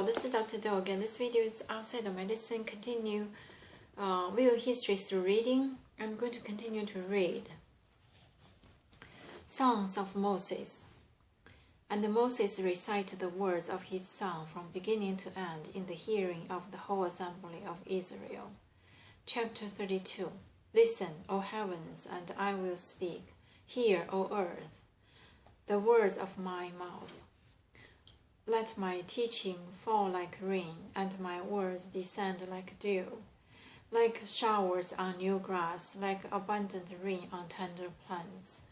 Hello, this is Dr. Do again. This video is outside of medicine. Continue view history through reading. I'm going to continue to read Songs of Moses. And Moses recited the words of his song from beginning to end in the hearing of the whole assembly of Israel. Chapter 32. Listen, O heavens, and I will speak. Hear, O earth, the words of my mouth. Let my teaching fall like rain, and my words descend like dew, like showers on new grass, like abundant rain on tender plants.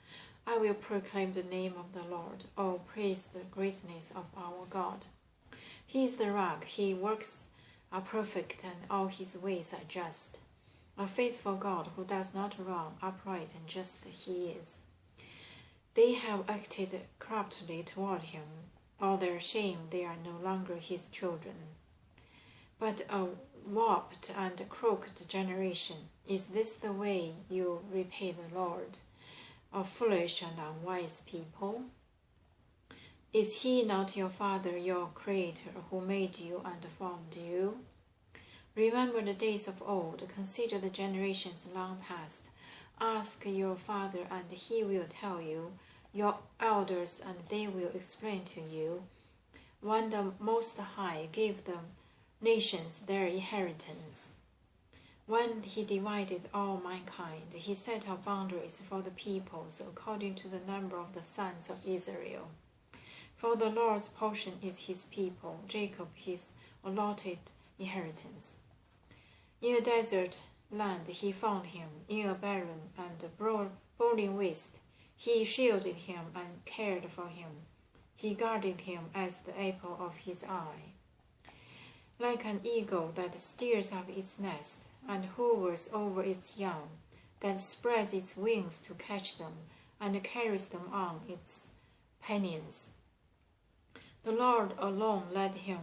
I will proclaim the name of the Lord. Oh, praise the greatness of our God. He is the rock. His works are perfect, and all his ways are just. A faithful God who does not wrong, upright and just he is. They have acted corruptly toward him. All their shame, they are no longer his children. But a warped and crooked generation, is this the way you repay the Lord? A foolish and unwise people? Is he not your Father, your Creator, who made you and formed you? Remember the days of old, consider the generations long past. Ask your father, and he will tell you, your elders, and they will explain to you. When the Most High gave the nations their inheritance, when he divided all mankind, he set out boundaries for the peoples according to the number of the sons of Israel. For the Lord's portion is his people, Jacob his allotted inheritance. In a desert land he found him, in a barren and rolling waste. He shielded him and cared for him. He guarded him as the apple of his eye. Like an eagle that stirs up its nest and hovers over its young, that spreads its wings to catch them and carries them on its pinions. The Lord alone led him.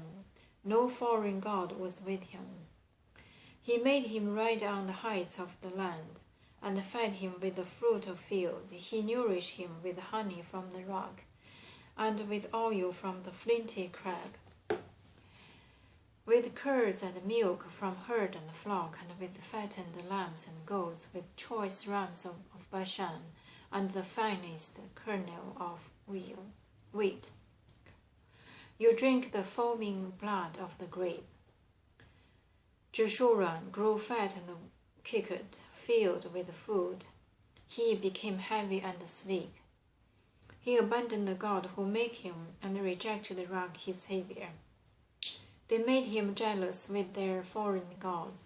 No foreign god was with him. He made him ride on the heights of the land, and fed him with the fruit of fields. He nourished him with honey from the rock, and with oil from the flinty crag, with curds and milk from herd and flock, and with fattened lambs and goats, with choice rams of Bashan, and the finest kernel of wheat. You drink the foaming blood of the grape. Jeshurun grew fat and kicked, filled with food. He became heavy and sleek. He abandoned the God who made him and rejected the rock his savior. They made him jealous with their foreign gods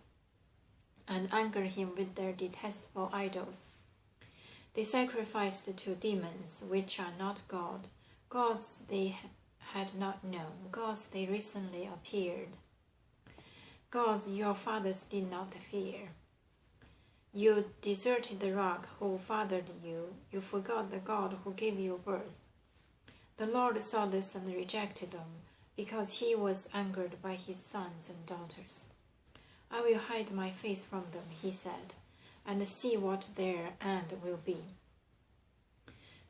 and angered him with their detestable idols. They sacrificed to demons, which are not God, gods they had not known, gods they recently appeared, gods your fathers did not fear. You deserted the rock who fathered you. You forgot the God who gave you birth. The Lord saw this and rejected them, because he was angered by his sons and daughters. I will hide my face from them, he said, and see what their end will be.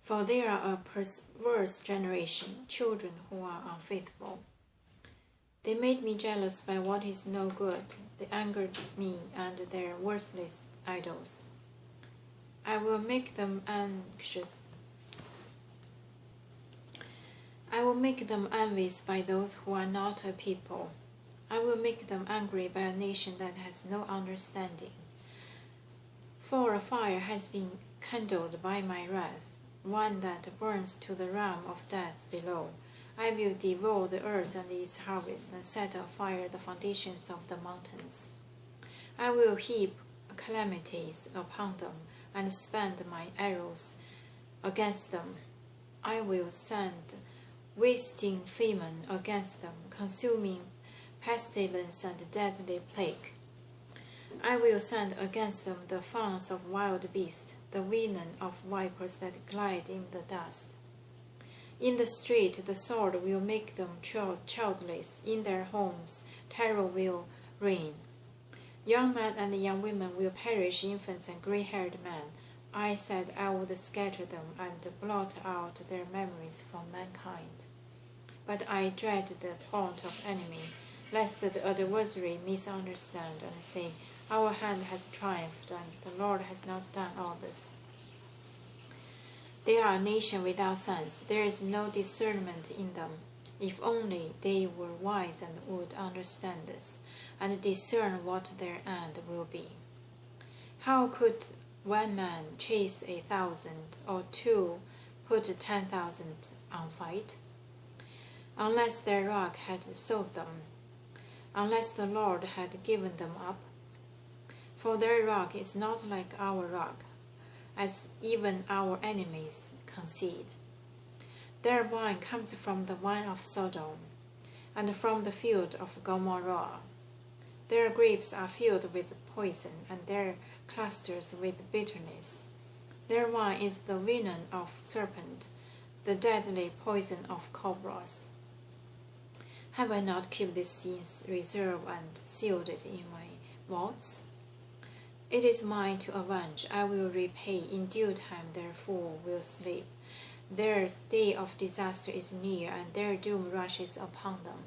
For they are a perverse generation, children who are unfaithful. They made me jealous by what is no good. They angered me and their worthless idols. I will make them anxious. I will make them envious by those who are not a people. I will make them angry by a nation that has no understanding. For a fire has been kindled by my wrath, one that burns to the realm of death below. I will devour the earth and its harvest, and set afire the foundations of the mountains. I will heap calamities upon them, and spend my arrows against them. I will send wasting famine against them, consuming pestilence and deadly plague. I will send against them the fawns of wild beasts, the venom of vipers that glide in the dust. In the street the sword will make them childless. In their homes terror will reign. Young men and young women will perish, infants and gray-haired men. I said I would scatter them and blot out their memories from mankind. but I dread the taunt of enemy, lest the adversary misunderstand and say, Our hand has triumphed, and the Lord has not done all this. They are a nation without sense. There is no discernment in them. If only they were wise and would understand this, and discern what their end will be. How could one man chase 1,000, or two put 10,000 on fight? Unless their rock had sold them, unless the Lord had given them up. For their rock is not like our rock, as even our enemies concede. Their wine comes from the wine of Sodom, and from the field of Gomorrah. Their grapes are filled with poison, and their clusters with bitterness. Their wine is the venom of serpent, the deadly poison of cobras. Have I not kept these sins reserved and sealed it in my vaults? It is mine to avenge. I will repay. In due time their fool will sleep. Their day of disaster is near, and their doom rushes upon them.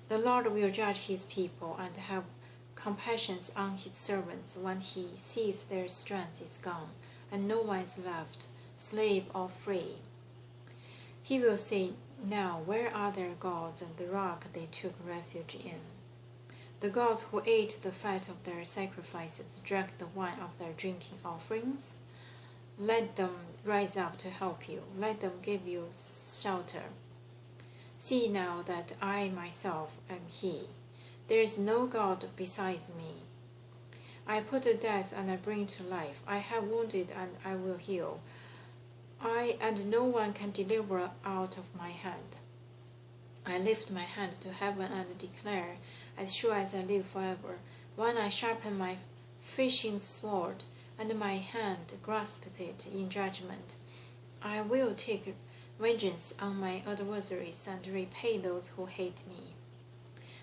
The Lord will judge his people and have compassion on his servants when he sees their strength is gone, and no one is left, slave or free. He will say, Now where are their gods and the rock they took refuge in? The gods who ate the fat of their sacrifices, drank the wine of their drinking offerings? Let them rise up to help you. Let them give you shelter. See now that I myself am He. There is no God besides me. I put to death and I bring to life. I have wounded and I will heal. I and no one can deliver out of my hand. I lift my hand to heaven and declare, as sure as I live forever, when I sharpen my fishing sword, and my hand grasps it in judgment, I will take vengeance on my adversaries and repay those who hate me.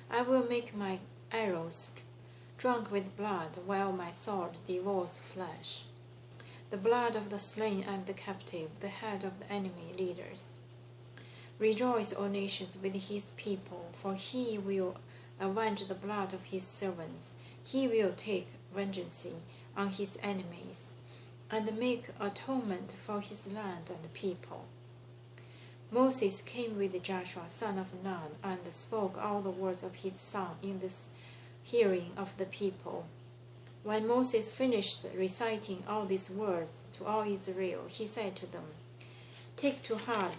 I will make my arrows drunk with blood, while my sword devours flesh, the blood of the slain and the captive, the head of the enemy leaders. Rejoice, O nations, with his people, for he will avenge the blood of his servants. He will take vengeance on his enemies, and make atonement for his land and people. Moses came with Joshua, son of Nun, and spoke all the words of his son in the hearing of the people. When Moses finished reciting all these words to all Israel, he said to them, Take to heart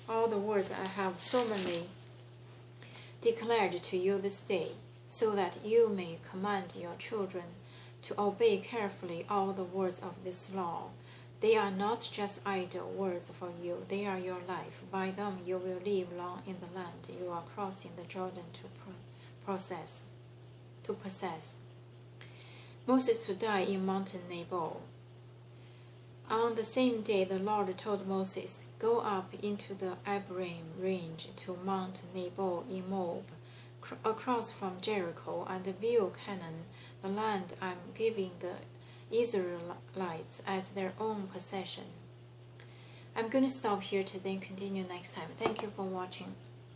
all the words I have solemnly declared to you this day, so that you may command your children to obey carefully all the words of this law. They are not just idle words for you, they are your life. By them you will live long in the land you are crossing the Jordan to possess. Moses to die in mountain Nebo. On the same day the Lord told Moses, Go up into the Abraham range to Mount Nebo in Moab, across from Jericho, and view Canaan, the land I am giving the Israelites as their own possession. I'm going to stop here today and continue next time. Thank you for watching.